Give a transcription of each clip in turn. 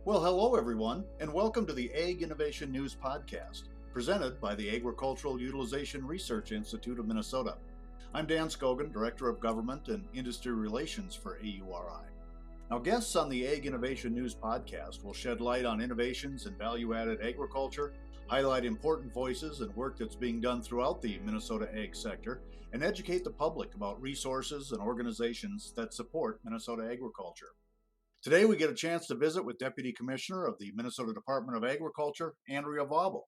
Well, hello everyone, and welcome to the Ag Innovation News Podcast, presented by the Agricultural Utilization Research Institute of Minnesota. I'm Dan Scogan, Director of Government and Industry Relations for AURI. Now, guests on the Ag Innovation News Podcast will shed light on innovations in value-added agriculture, highlight important voices and work that's being done throughout the Minnesota ag sector, and educate the public about resources and organizations that support Minnesota agriculture. Today, we get a chance to visit with Deputy Commissioner of the Minnesota Department of Agriculture, Andrea Vaubel.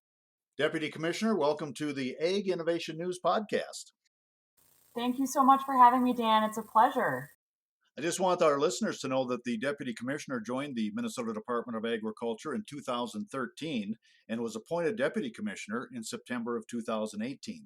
Deputy Commissioner, welcome to the Ag Innovation News Podcast. Thank you so much for having me, Dan. It's a pleasure. I just want our listeners to know that the Deputy Commissioner joined the Minnesota Department of Agriculture in 2013 and was appointed Deputy Commissioner in September of 2018.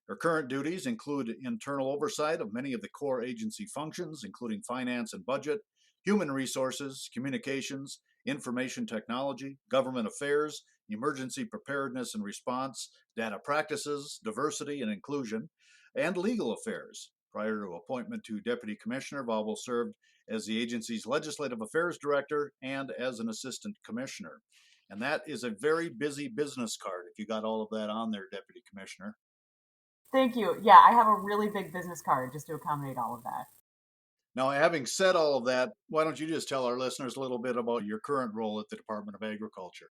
Her current duties include internal oversight of many of the core agency functions, including finance and budget, human resources, communications, information technology, government affairs, emergency preparedness and response, data practices, diversity and inclusion, and legal affairs. Prior to appointment to Deputy Commissioner, Vaubel served as the agency's Legislative Affairs Director and as an Assistant Commissioner. And that is a very busy business card if you got all of that on there, Deputy Commissioner. Thank you. Yeah, I have a really big business card just to accommodate all of that. Now, having said all of that, why don't you just tell our listeners a little bit about your current role at the Department of Agriculture?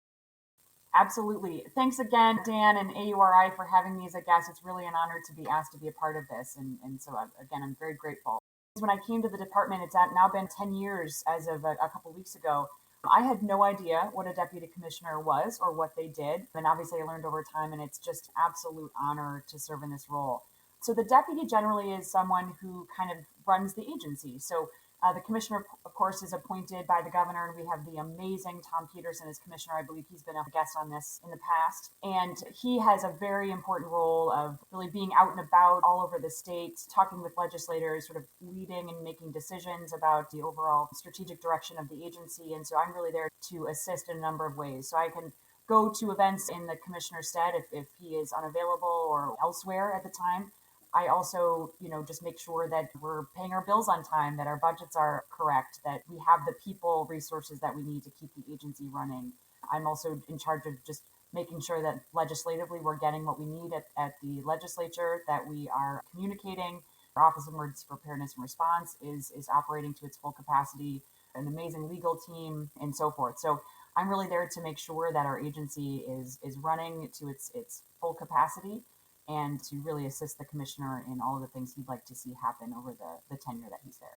Absolutely. Thanks again, Dan and AURI, for having me as a guest. It's really an honor to be asked to be a part of this. And so, again, I'm very grateful. When I came to the department, it's now been 10 years as of a couple weeks ago. I had no idea what a deputy commissioner was or what they did. And obviously, I learned over time, and it's just absolute honor to serve in this role. So the deputy generally is someone who kind of runs the agency. So the commissioner, of course, is appointed by the governor, and we have the amazing Tom Peterson as commissioner. I believe he's been a guest on this in the past. And he has a very important role of really being out and about all over the state, talking with legislators, sort of leading and making decisions about the overall strategic direction of the agency. And so I'm really there to assist in a number of ways. So I can go to events in the commissioner's stead if he is unavailable or elsewhere at the time. I also, just make sure that we're paying our bills on time, that our budgets are correct, that we have the people resources that we need to keep the agency running. I'm also in charge of just making sure that legislatively we're getting what we need at the legislature, that we are communicating. Our Office of Emergency Preparedness and Response is operating to its full capacity, an amazing legal team, and so forth. So I'm really there to make sure that our agency is running to its full capacity, and to really assist the commissioner in all of the things he'd like to see happen over the tenure that he's there.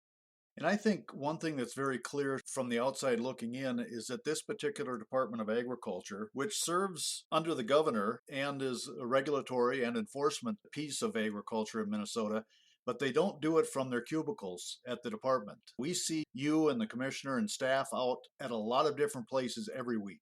And I think one thing that's very clear from the outside looking in is that this particular Department of Agriculture, which serves under the governor and is a regulatory and enforcement piece of agriculture in Minnesota, but they don't do it from their cubicles at the department. We see you and the commissioner and staff out at a lot of different places every week.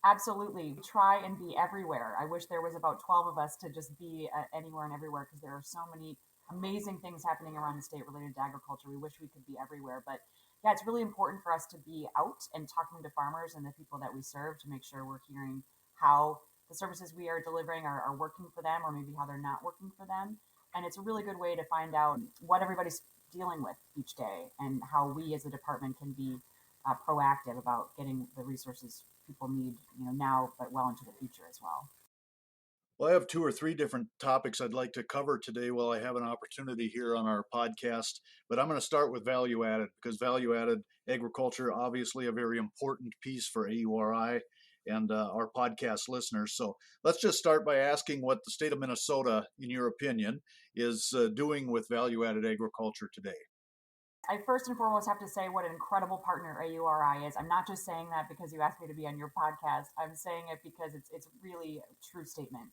Absolutely. Try and be everywhere. I wish there was about 12 of us to just be anywhere and everywhere, because there are so many amazing things happening around the state related to agriculture. We wish we could be everywhere. But yeah, it's really important for us to be out and talking to farmers and the people that we serve to make sure we're hearing how the services we are delivering are working for them, or maybe how they're not working for them. And it's a really good way to find out what everybody's dealing with each day and how we as a department can be proactive about getting the resources people need, now, but well into the future as well. Well, I have 2 or 3 different topics I'd like to cover today while I have an opportunity here on our podcast, but I'm going to start with value added, because value added agriculture, obviously a very important piece for AURI and our podcast listeners. So let's just start by asking what the state of Minnesota, in your opinion, is doing with value added agriculture today. I first and foremost have to say what an incredible partner AURI is. I'm not just saying that because you asked me to be on your podcast. I'm saying it because it's really a true statement.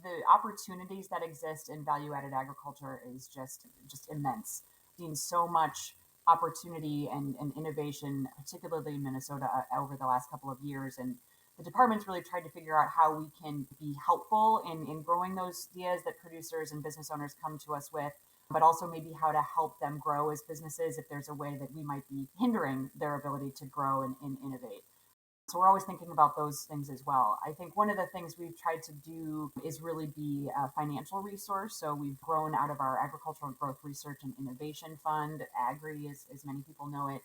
The opportunities that exist in value-added agriculture is just immense. Seen so much opportunity and innovation, particularly in Minnesota, over the last couple of years. And the department's really tried to figure out how we can be helpful in growing those ideas that producers and business owners come to us with, but also maybe how to help them grow as businesses if there's a way that we might be hindering their ability to grow and innovate. So we're always thinking about those things as well. I think one of the things we've tried to do is really be a financial resource. So we've grown out of our Agricultural Growth Research and Innovation Fund, AGRI, as many people know it.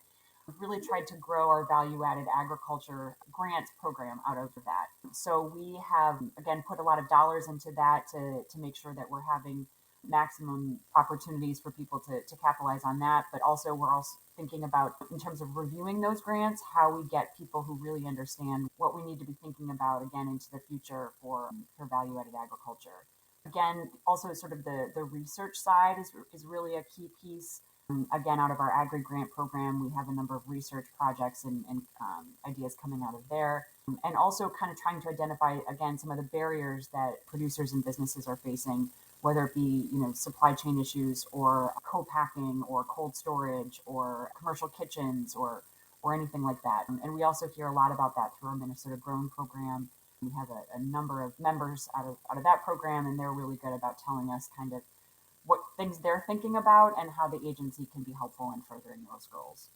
We've really tried to grow our value added agriculture grant program out of that. So we have, again, put a lot of dollars into that to make sure that we're having maximum opportunities for people to capitalize on that. But also, we're also thinking about, in terms of reviewing those grants, how we get people who really understand what we need to be thinking about again into the future for value added agriculture. Again, also sort of the research side is really a key piece. Again, out of our Agri Grant program, we have a number of research projects and ideas coming out of there. And also kind of trying to identify, again, some of the barriers that producers and businesses are facing, whether it be, supply chain issues or co-packing or cold storage or commercial kitchens or anything like that. And we also hear a lot about that through our Minnesota Grown program. We have a number of members out of that program, and they're really good about telling us kind of what things they're thinking about and how the agency can be helpful in furthering those goals.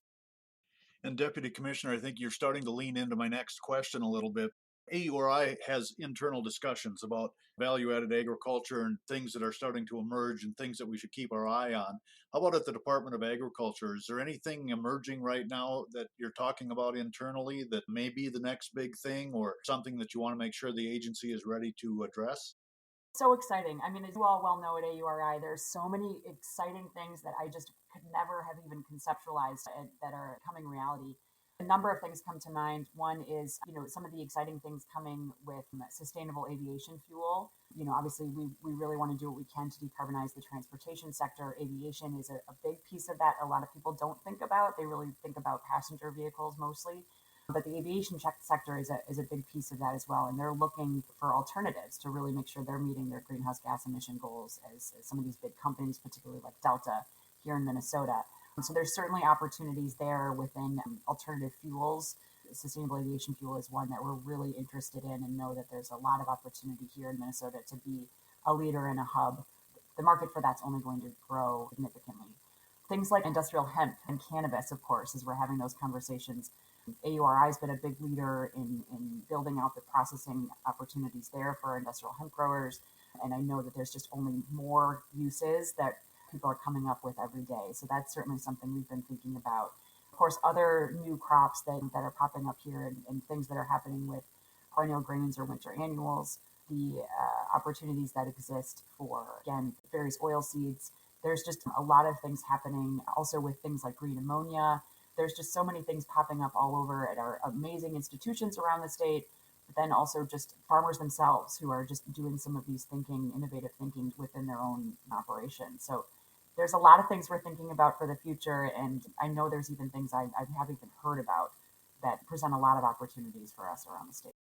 And Deputy Commissioner, I think you're starting to lean into my next question a little bit. AURI has internal discussions about value added agriculture and things that are starting to emerge and things that we should keep our eye on. How about at the Department of Agriculture? Is there anything emerging right now that you're talking about internally that may be the next big thing or something that you want to make sure the agency is ready to address? So exciting. I mean, as you all well know at AURI, there's so many exciting things that I just could never have even conceptualized that are coming reality. A number of things come to mind. One is, some of the exciting things coming with sustainable aviation fuel. Obviously, we really want to do what we can to decarbonize the transportation sector. Aviation is a big piece of that. A lot of people don't think about. They really think about passenger vehicles mostly. But the aviation sector is a big piece of that as well. And they're looking for alternatives to really make sure they're meeting their greenhouse gas emission goals as some of these big companies, particularly like Delta here in Minnesota. So there's certainly opportunities there within alternative fuels. Sustainable aviation fuel is one that we're really interested in and know that there's a lot of opportunity here in Minnesota to be a leader and a hub. The market for that's only going to grow significantly. Things like industrial hemp and cannabis, of course, as we're having those conversations. AURI has been a big leader in building out the processing opportunities there for industrial hemp growers. And I know that there's just only more uses that people are coming up with every day. So that's certainly something we've been thinking about. Of course, other new crops that are popping up here and things that are happening with perennial grains or winter annuals, the opportunities that exist for, again, various oil seeds. There's just a lot of things happening also with things like green ammonia. There's just so many things popping up all over at our amazing institutions around the state, but then also just farmers themselves who are just doing some of these innovative thinking within their own operation. So there's a lot of things we're thinking about for the future. And I know there's even things I haven't even heard about that present a lot of opportunities for us around the state.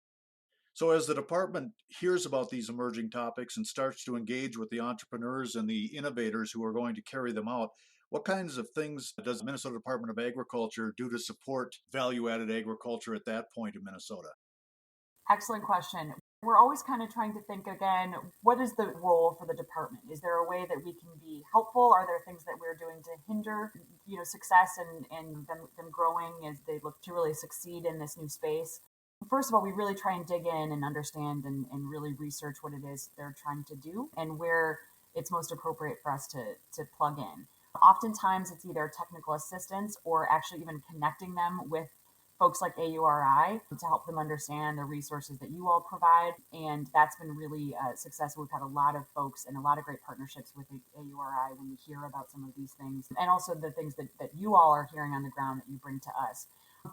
So, as the department hears about these emerging topics and starts to engage with the entrepreneurs and the innovators who are going to carry them out, what kinds of things does the Minnesota Department of Agriculture do to support value added agriculture at that point in Minnesota? Excellent question. We're always kind of trying to think again, what is the role for the department? Is there a way that we can be helpful? Are there things that we're doing to hinder, success and them growing as they look to really succeed in this new space? First of all, we really try and dig in and understand and really research what it is they're trying to do and where it's most appropriate for us to plug in. Oftentimes, it's either technical assistance or actually even connecting them with folks like AURI to help them understand the resources that you all provide. And that's been really successful. We've had a lot of folks and a lot of great partnerships with AURI when we hear about some of these things and also the things that you all are hearing on the ground that you bring to us.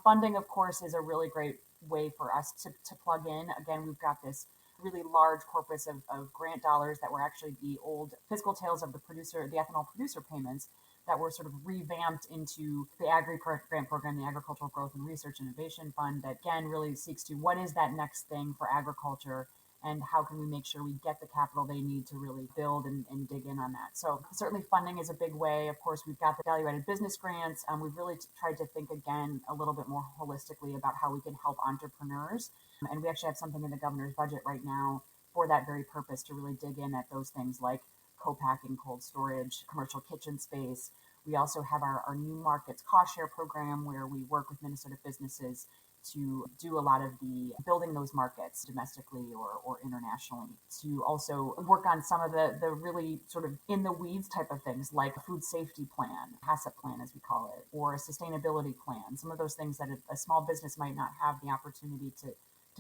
Funding, of course, is a really great way for us to plug in. Again, we've got this really large corpus of grant dollars that were actually the old fiscal tales of the ethanol producer payments that were sort of revamped into the Agri Grant Program, the Agricultural Growth and Research Innovation Fund, that again really seeks to what is that next thing for agriculture and how can we make sure we get the capital they need to really build and dig in on that. So certainly funding is a big way. Of course, we've got the value-added business grants. We've really tried to think again a little bit more holistically about how we can help entrepreneurs. And we actually have something in the governor's budget right now for that very purpose to really dig in at those things like co-packing, cold storage, commercial kitchen space. We also have our new markets cost share program where we work with Minnesota businesses to do a lot of the building those markets domestically or internationally, to also work on some of the really sort of in the weeds type of things like a food safety plan, HACCP plan as we call it, or a sustainability plan, some of those things that a small business might not have the opportunity to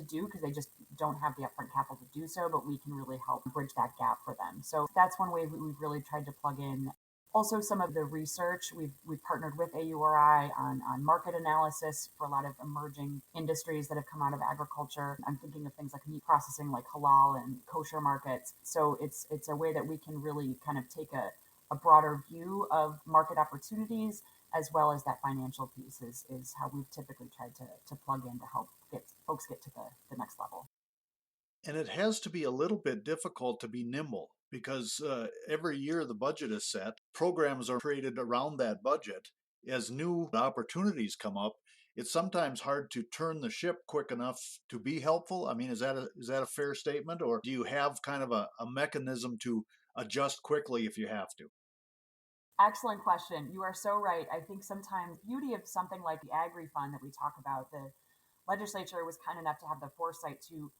do because they just don't have the upfront capital to do so, but we can really help bridge that gap for them. So that's one way we've really tried to plug in. Also, some of the research, we've partnered with AURI on market analysis for a lot of emerging industries that have come out of agriculture. I'm thinking of things like meat processing, like halal and kosher markets. So it's a way that we can really kind of take a broader view of market opportunities, as well as that financial piece is how we've typically tried to plug in to help get folks get to the next level. And it has to be a little bit difficult to be nimble because every year the budget is set, programs are created around that budget. As new opportunities come up, it's sometimes hard to turn the ship quick enough to be helpful. I mean, is that a fair statement, or do you have kind of a mechanism to adjust quickly if you have to? Excellent question. You are so right. I think sometimes beauty of something like the Agri Fund that we talk about, the legislature was kind enough to have the foresight to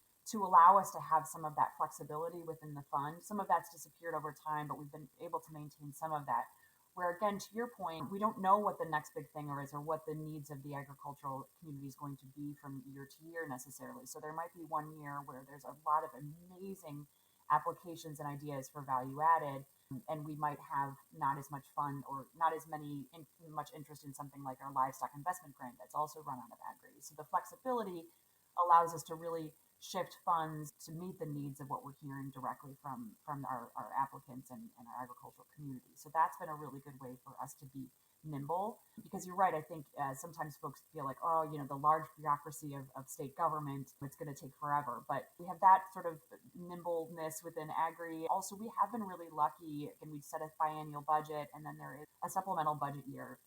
allow us to have some of that flexibility within the fund. Some of that's disappeared over time, but we've been able to maintain some of that. Where again, to your point, we don't know what the next big thing is or what the needs of the agricultural community is going to be from year to year necessarily. So there might be one year where there's a lot of amazing applications and ideas for value added, and we might have not as much fun or not as much interest in something like our livestock investment grant that's also run out of agri. So the flexibility allows us to really shift funds to meet the needs of what we're hearing directly from our applicants and our agricultural community. So that's been a really good way for us to be nimble, because you're right. I think sometimes folks feel like, oh, the large bureaucracy of state government, it's going to take forever. But we have that sort of nimbleness within agri. Also, we have been really lucky, and we set a biennial budget, and then there is a supplemental budget year.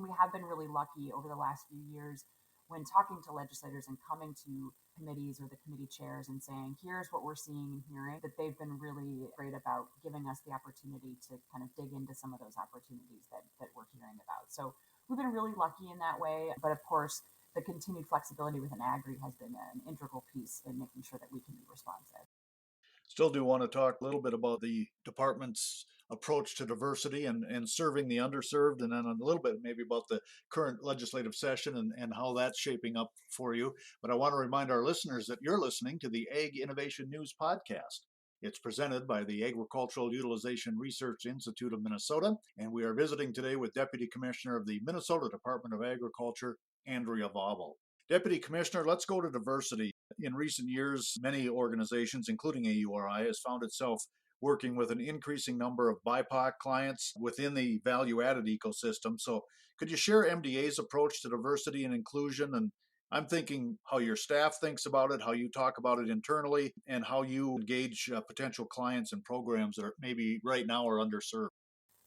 We have been really lucky over the last few years when talking to legislators and coming to committees or the committee chairs and saying, here's what we're seeing and hearing, that they've been really great about giving us the opportunity to kind of dig into some of those opportunities that we're hearing about. So we've been really lucky in that way. But of course, the continued flexibility within agri has been an integral piece in making sure that we can be responsive. Still do want to talk a little bit about the department's approach to diversity and serving the underserved, and then a little bit maybe about the current legislative session and how that's shaping up for you. But I want to remind our listeners that you're listening to the Ag Innovation News Podcast. It's presented by the Agricultural Utilization Research Institute of Minnesota, and we are visiting today with Deputy Commissioner of the Minnesota Department of Agriculture, Andrea Vaubel. Deputy Commissioner, let's go to diversity. In recent years, many organizations, including AURI, has found itself working with an increasing number of BIPOC clients within the value-added ecosystem. So could you share MDA's approach to diversity and inclusion? And I'm thinking how your staff thinks about it, how you talk about it internally, and how you engage potential clients and programs that are maybe right now are underserved.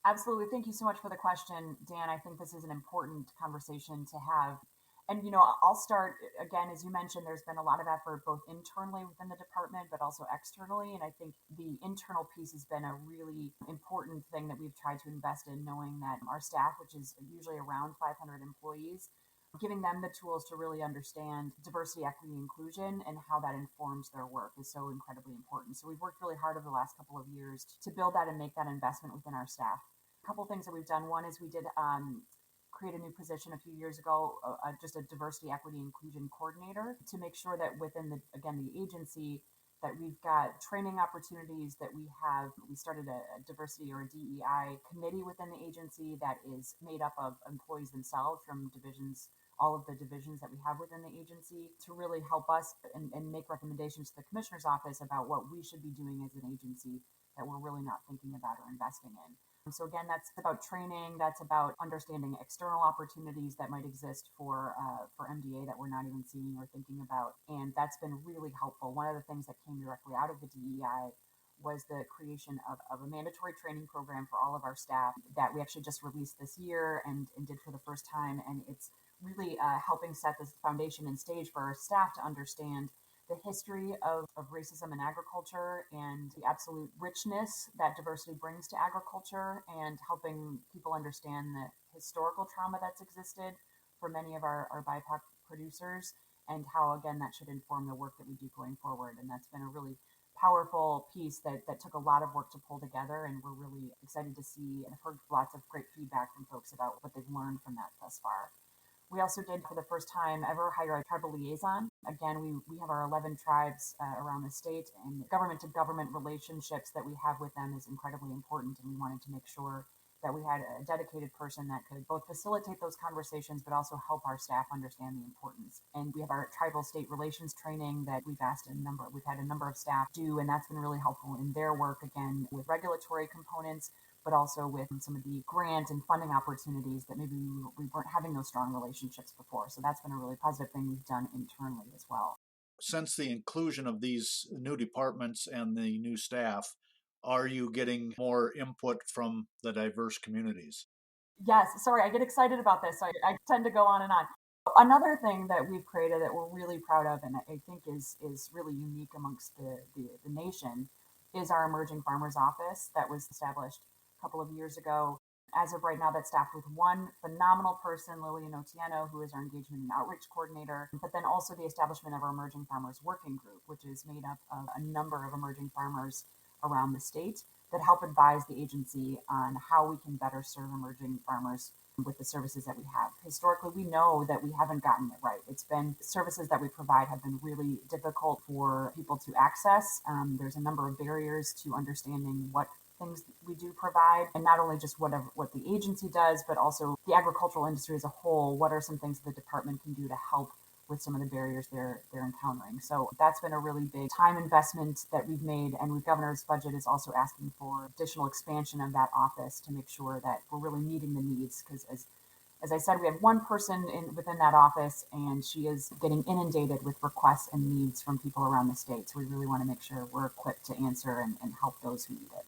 Absolutely. Thank you so much for the question, Dan. I think this is an important conversation to have. And, I'll start again, as you mentioned, there's been a lot of effort both internally within the department, but also externally. And I think the internal piece has been a really important thing that we've tried to invest in, knowing that our staff, which is usually around 500 employees, giving them the tools to really understand diversity, equity, inclusion, and how that informs their work is so incredibly important. So we've worked really hard over the last couple of years to build that and make that investment within our staff. A couple of things that we've done. One is we did create a new position a few years ago, just a diversity, equity, inclusion coordinator, to make sure that within the agency, that we've got training opportunities, that we started a diversity or a DEI committee within the agency that is made up of employees themselves from divisions, all of the divisions that we have within the agency, to really help us and make recommendations to the commissioner's office about what we should be doing as an agency that we're really not thinking about or investing in. So again, that's about training. That's about understanding external opportunities that might exist for MDA that we're not even seeing or thinking about, and that's been really helpful. One of the things that came directly out of the DEI was the creation of a mandatory training program for all of our staff that we actually just released this year and did for the first time, and it's really helping set this foundation and stage for our staff to understand the history of racism in agriculture and the absolute richness that diversity brings to agriculture, and helping people understand the historical trauma that's existed for many of our BIPOC producers, and how, again, that should inform the work that we do going forward. And that's been a really powerful piece that took a lot of work to pull together. And we're really excited to see and have heard lots of great feedback from folks about what they've learned from that thus far. We also did, for the first time ever, hire a tribal liaison. Again, we have our 11 tribes around the state, and government to government relationships that we have with them is incredibly important. And we wanted to make sure that we had a dedicated person that could both facilitate those conversations, but also help our staff understand the importance. And we have our tribal state relations training that we've had a number of staff do, and that's been really helpful in their work, again, with regulatory components, but also with some of the grant and funding opportunities that maybe we weren't having those strong relationships before. So that's been a really positive thing we've done internally as well. Since the inclusion of these new departments and the new staff, are you getting more input from the diverse communities? Yes, sorry, I get excited about this. So I tend to go on and on. Another thing that we've created that we're really proud of, and I think is really unique amongst the nation, is our Emerging Farmers Office that was established a couple of years ago. As of right now, that's staffed with one phenomenal person, Lillian Otieno, who is our engagement and outreach coordinator, but then also the establishment of our Emerging Farmers Working Group, which is made up of a number of emerging farmers around the state that help advise the agency on how we can better serve emerging farmers with the services that we have. Historically, we know that we haven't gotten it right. It's been services that we provide have been really difficult for people to access. There's a number of barriers to understanding what things we do provide, and not only just what the agency does, but also the agricultural industry as a whole. What are some things the department can do to help with some of the barriers they're encountering? So that's been a really big time investment that we've made, and the governor's budget is also asking for additional expansion of that office to make sure that we're really meeting the needs. Because as I said, we have one person within that office, and she is getting inundated with requests and needs from people around the state. So we really want to make sure we're equipped to answer and help those who need it.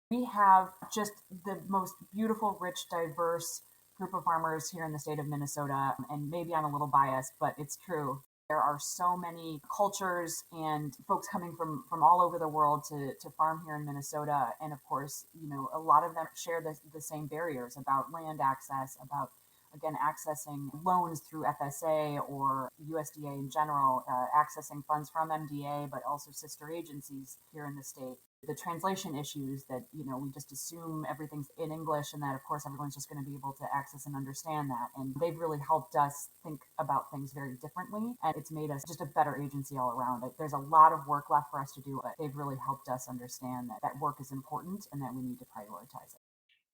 We have just the most beautiful, rich, diverse group of farmers here in the state of Minnesota. And maybe I'm a little biased, but it's true. There are so many cultures and folks coming from all over the world to farm here in Minnesota. And of course, a lot of them share the same barriers about land access, about, again, accessing loans through FSA or USDA in general, accessing funds from MDA, but also sister agencies here in the state. The translation issues that, we just assume everything's in English and that, of course, everyone's just going to be able to access and understand that. And they've really helped us think about things very differently. And it's made us just a better agency all around. There's a lot of work left for us to do, but they've really helped us understand that work is important and that we need to prioritize it.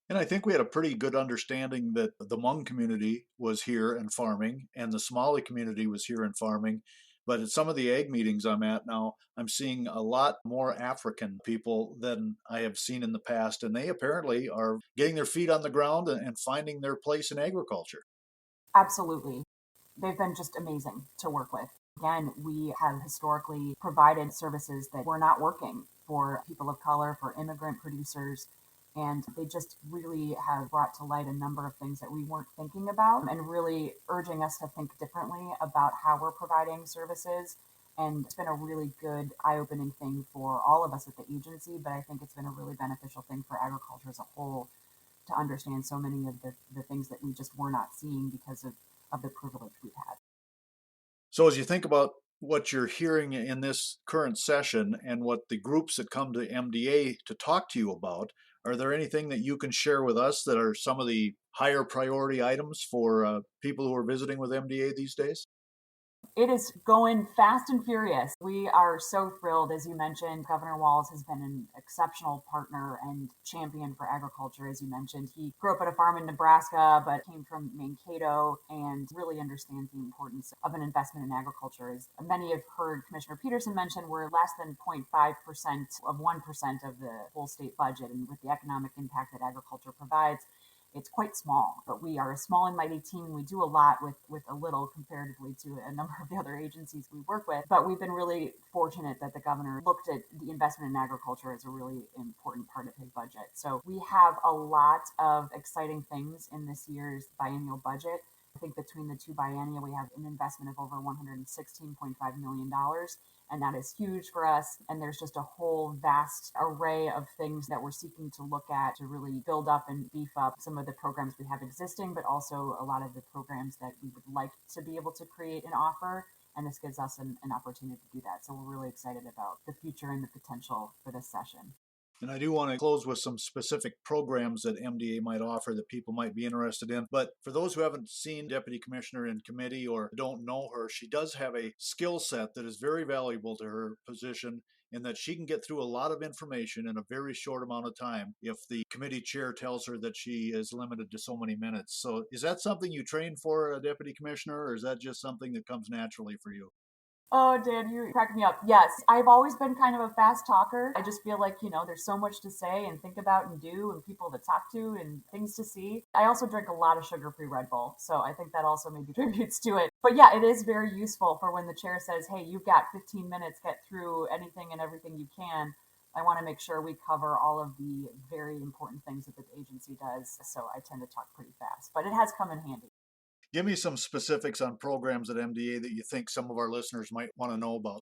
And I think we had a pretty good understanding that the Hmong community was here and farming, and the Somali community was here and farming. But at some of the ag meetings I'm at now, I'm seeing a lot more African people than I have seen in the past, and they apparently are getting their feet on the ground and finding their place in agriculture. Absolutely. They've been just amazing to work with. Again, we have historically provided services that were not working for people of color, for immigrant producers, and they just really have brought to light a number of things that we weren't thinking about and really urging us to think differently about how we're providing services. And it's been a really good eye-opening thing for all of us at the agency, but I think it's been a really beneficial thing for agriculture as a whole to understand so many of the things that we just were not seeing because of the privilege we've had. So, as you think about what you're hearing in this current session and what the groups that come to MDA to talk to you about, are there anything that you can share with us that are some of the higher priority items for people who are visiting with MDA these days? It is going fast and furious. We are so thrilled. As you mentioned, Governor Walz has been an exceptional partner and champion for agriculture. As you mentioned, he grew up at a farm in Nebraska, but came from Mankato and really understands the importance of an investment in agriculture. As many have heard Commissioner Peterson mention, we're less than 0.5% of 1% of the whole state budget. And with the economic impact that agriculture provides, it's quite small, but we are a small and mighty team. We do a lot with a little comparatively to a number of the other agencies we work with. But we've been really fortunate that the governor looked at the investment in agriculture as a really important part of his budget. So we have a lot of exciting things in this year's biennial budget. think between the two biennia, we have an investment of over $116.5 million. And that is huge for us. And there's just a whole vast array of things that we're seeking to look at to really build up and beef up some of the programs we have existing, but also a lot of the programs that we would like to be able to create and offer. And this gives us an opportunity to do that. So we're really excited about the future and the potential for this session. And I do want to close with some specific programs that MDA might offer that people might be interested in. But for those who haven't seen Deputy Commissioner in committee or don't know her, she does have a skill set that is very valuable to her position in that she can get through a lot of information in a very short amount of time if the committee chair tells her that she is limited to so many minutes. So is that something you train for, a deputy commissioner, or is that just something that comes naturally for you? Oh, Dan, you cracked me up. Yes, I've always been kind of a fast talker. I just feel like, there's so much to say and think about and do and people to talk to and things to see. I also drink a lot of sugar-free Red Bull, so I think that also maybe contributes to it. But yeah, it is very useful for when the chair says, hey, you've got 15 minutes, get through anything and everything you can. I want to make sure we cover all of the very important things that the agency does. So I tend to talk pretty fast, but it has come in handy. Give me some specifics on programs at MDA that you think some of our listeners might want to know about.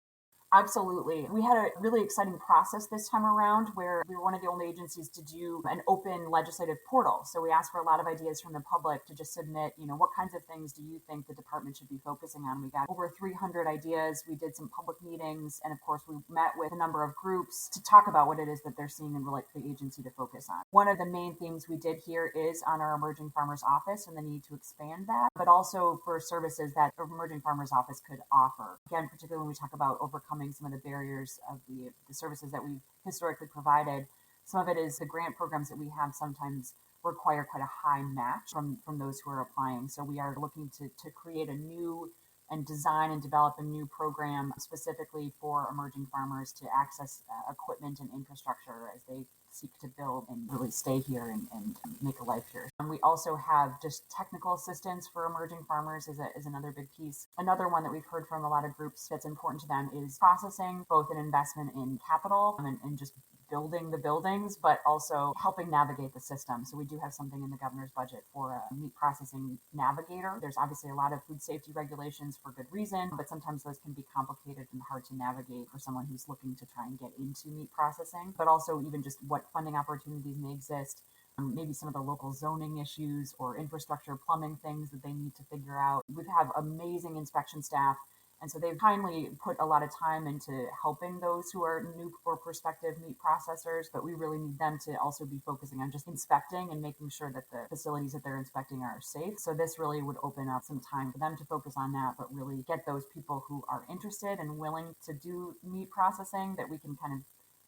Absolutely. We had a really exciting process this time around where we were one of the only agencies to do an open legislative portal. So we asked for a lot of ideas from the public to just submit, what kinds of things do you think the department should be focusing on? We got over 300 ideas. We did some public meetings. And of course, we met with a number of groups to talk about what it is that they're seeing and would like the agency to focus on. One of the main themes we did here is on our Emerging Farmers Office and the need to expand that, but also for services that Emerging Farmers Office could offer. Again, particularly when we talk about overcoming some of the barriers of the services that we've historically provided. Some of it is the grant programs that we have sometimes require quite a high match from those who are applying. So we are looking to create a new and design and develop a new program specifically for emerging farmers to access equipment and infrastructure as they seek to build and really stay here and make a life here. And we also have just technical assistance for emerging farmers is another big piece. Another one that we've heard from a lot of groups that's important to them is processing, both an investment in capital and just building the buildings, but also helping navigate the system. So we do have something in the governor's budget for a meat processing navigator. There's obviously a lot of food safety regulations for good reason, but sometimes those can be complicated and hard to navigate for someone who's looking to try and get into meat processing, but also even just what funding opportunities may exist, maybe some of the local zoning issues or infrastructure plumbing things that they need to figure out. We have amazing inspection staff. And so they've kindly put a lot of time into helping those who are new or prospective meat processors, but we really need them to also be focusing on just inspecting and making sure that the facilities that they're inspecting are safe. So this really would open up some time for them to focus on that, but really get those people who are interested and willing to do meat processing that we can kind of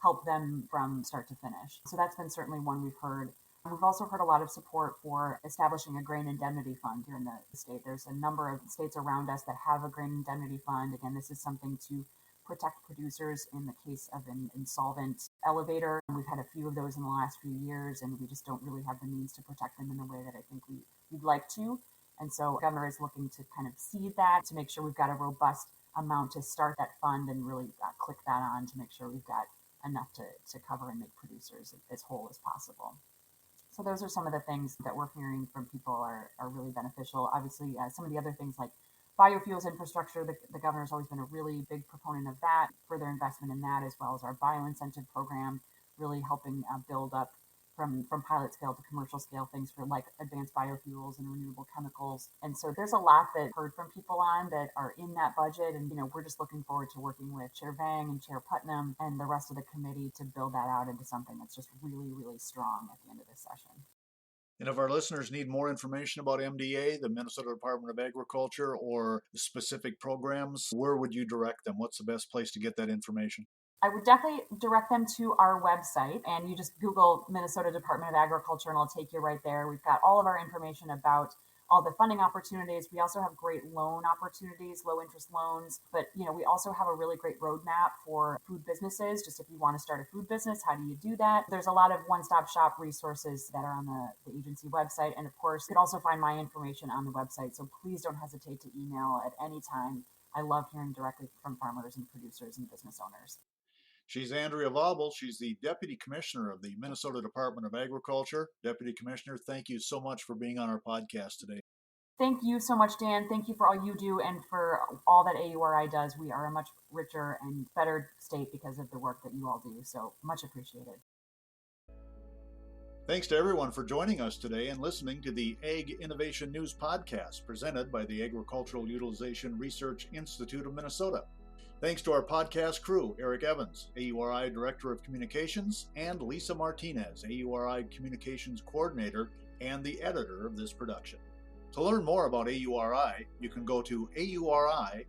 help them from start to finish. So that's been certainly one we've heard. We've also heard a lot of support for establishing a grain indemnity fund here in the state. There's a number of states around us that have a grain indemnity fund. Again, this is something to protect producers in the case of an insolvent elevator. And we've had a few of those in the last few years, and we just don't really have the means to protect them in the way that I think we'd like to. And so the governor is looking to kind of seed that to make sure we've got a robust amount to start that fund and really click that on to make sure we've got enough to cover and make producers as whole as possible. So those are some of the things that we're hearing from people are really beneficial. Obviously, some of the other things like biofuels infrastructure, the governor's always been a really big proponent of that, further investment in that, as well as our bioincentive program, really helping build up from pilot scale to commercial scale things for like advanced biofuels and renewable chemicals. And so there's a lot that I've heard from people on that are in that budget. And, we're just looking forward to working with Chair Vang and Chair Putnam and the rest of the committee to build that out into something that's just really, really strong at the end of this session. And if our listeners need more information about MDA, the Minnesota Department of Agriculture, or specific programs, where would you direct them? What's the best place to get that information? I would definitely direct them to our website, and you just Google Minnesota Department of Agriculture and it'll take you right there. We've got all of our information about all the funding opportunities. We also have great loan opportunities, low interest loans, but we also have a really great roadmap for food businesses. Just if you want to start a food business, how do you do that? There's a lot of one-stop shop resources that are on the agency website. And of course, you can also find my information on the website. So please don't hesitate to email at any time. I love hearing directly from farmers and producers and business owners. She's Andrea Vaubel. She's the Deputy Commissioner of the Minnesota Department of Agriculture. Deputy Commissioner, thank you so much for being on our podcast today. Thank you so much, Dan. Thank you for all you do and for all that AURI does. We are a much richer and better state because of the work that you all do. So much appreciated. Thanks to everyone for joining us today and listening to the Ag Innovation News Podcast presented by the Agricultural Utilization Research Institute of Minnesota. Thanks to our podcast crew, Eric Evans, AURI Director of Communications, and Lisa Martinez, AURI Communications Coordinator and the editor of this production. To learn more about AURI, you can go to auri.org.